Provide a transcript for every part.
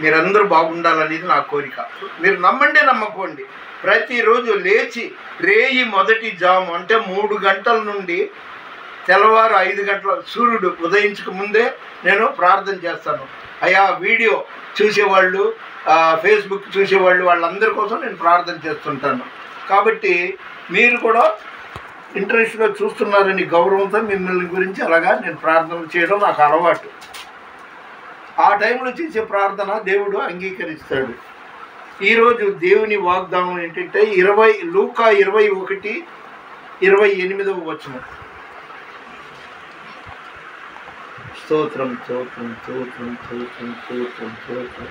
మీరందరూ బాగుండాలనేది నా కోరిక. మీరు నమ్మండి నమ్మకండి, ప్రతిరోజు లేచి రేయి మొదటి జాము అంటే 3 గంటల నుండి తెల్లవారు 5 గంటల సూర్యుడు ఉదయించక ముందే నేను ప్రార్థన చేస్తాను. అయ్యా వీడియో చూసేవాళ్ళు, ఫేస్బుక్ చూసేవాళ్ళు, వాళ్ళందరి కోసం నేను ప్రార్థన చేస్తుంటాను. కాబట్టి మీరు కూడా ఇంట్రెస్ట్గా చూస్తున్నారని గౌరవంతో మిమ్మల్ని గురించి అలాగా నేను ప్రార్థన చేయడం నాకు అలవాటు. ఆ టైంలో చేసే ప్రార్థన దేవుడు అంగీకరిస్తాడు. ఈరోజు దేవుని వాగ్దానం ఏంటంటే లూకా 21:28 వచనం. స్తోత్రం స్తోత్రం స్తోత్రం స్తోత్రం స్తోత్రం స్తోత్రం.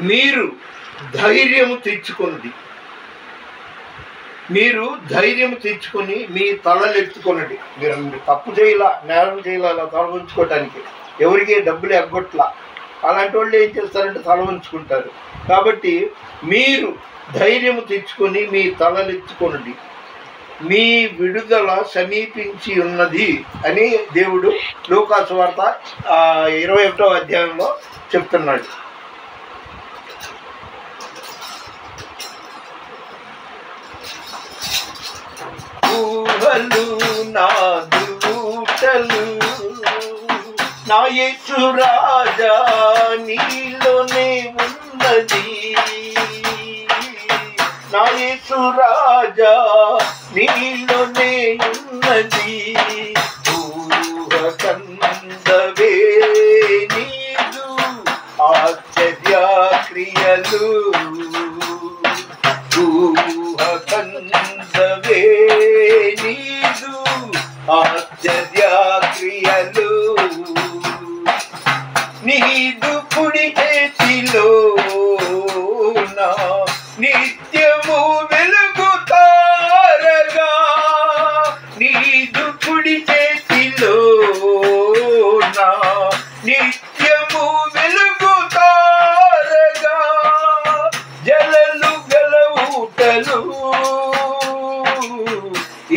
మీరు ధైర్యము తెచ్చుకొని మీ తలలు ఎత్తుకొనండి. మీరు తప్పు చేయాల, నేరం చేయాల, అలా తల ఉంచుకోవటానికి ఎవరికి డబ్బులు ఎగ్గొట్లా. అలాంటి వాళ్ళు ఏం చేస్తారంటే తల ఉంచుకుంటారు. కాబట్టి మీరు ధైర్యము తెచ్చుకొని మీ తలలు ఎత్తుకొనండి, మీ విడుదల సమీపించి ఉన్నది అని దేవుడు లూకా సువార్త 21వ అధ్యాయంలో చెప్తున్నాడు. ఊహలు నా దూతలు నా యేసు రాజా నీలోనే ఉన్నది, నా యేసు రాజా నీలోనే ఉన్నది. ఊహ కందవే నీదు ఆశ్చర్య క్రియలు, ఊహ కందవే నీదు ఆశ్చర్య క్రియలు. నీదు కుడి చేతిలో నిత్యము వెలుగుతారగా, నీదు కుడి చేతిలో నిత్యము వెలుగుతారగా. జలలు గలవుటలు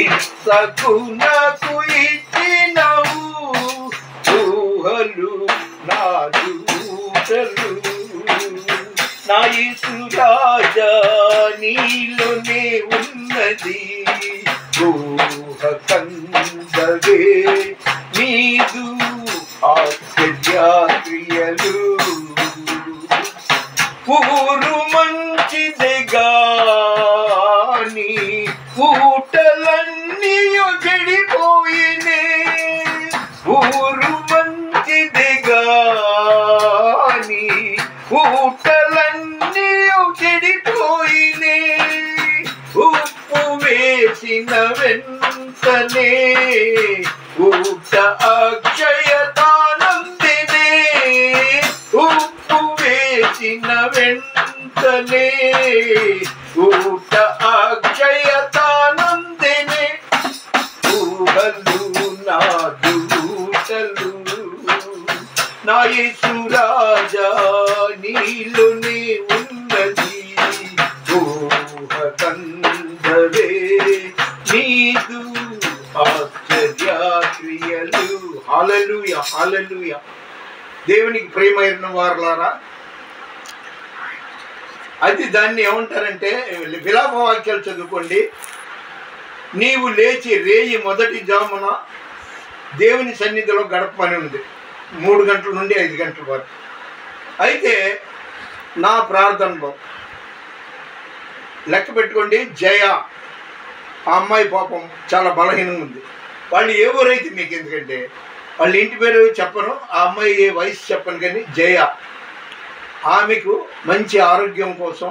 ఇస్సాకు నాకు ఇచ్చినవు, ఊహలు నా దూతలు నా యేసు రాజా నీలోనే ఉన్నది. ఊహ కందవే నీదు ఆశ్చర్య క్రియలు. ఊరు మంచిదే గాని ఊటలన్నీ చెడిపోయినే, ఊరు మంచిదే గాని ఊటలన్నీ చెడిపోయినే. ఉప్పు వేసిన వెంటనే ఊట అక్షయతానందినే, ఉప్పు వేసిన వెంటనే ఊట అక్షయతానందినే. ఊహలు నా దూతలు నా యేసు రాజా నీలోనే ఉన్నది. ఊహ కందవే నీదు ఆశ్చర్య క్రియలు. హల్లెలూయా హల్లెలూయా. దేవునికి ప్రేమైన వారలారా, అది దాన్ని ఏమంటారంటే విలాప వాక్యాలు చదువుకోండి. నీవు లేచి రేయి మొదటి జామున దేవుని సన్నిధిలో గడపమని ఉంది, 3 గంటల నుండి 5 గంటల వరకు. అయితే నా ప్రార్థనలో లెక్క పెట్టుకోండి, జయ ఆ అమ్మాయి పాపం చాలా బలహీనంగా ఉంది. వాళ్ళు ఏ ఊరైతే మీకు ఎందుకంటే వాళ్ళ ఇంటి పేరు చెప్పను, ఆ అమ్మాయి ఏ వయసు చెప్పను, కానీ జయ ఆమెకు మంచి ఆరోగ్యం కోసం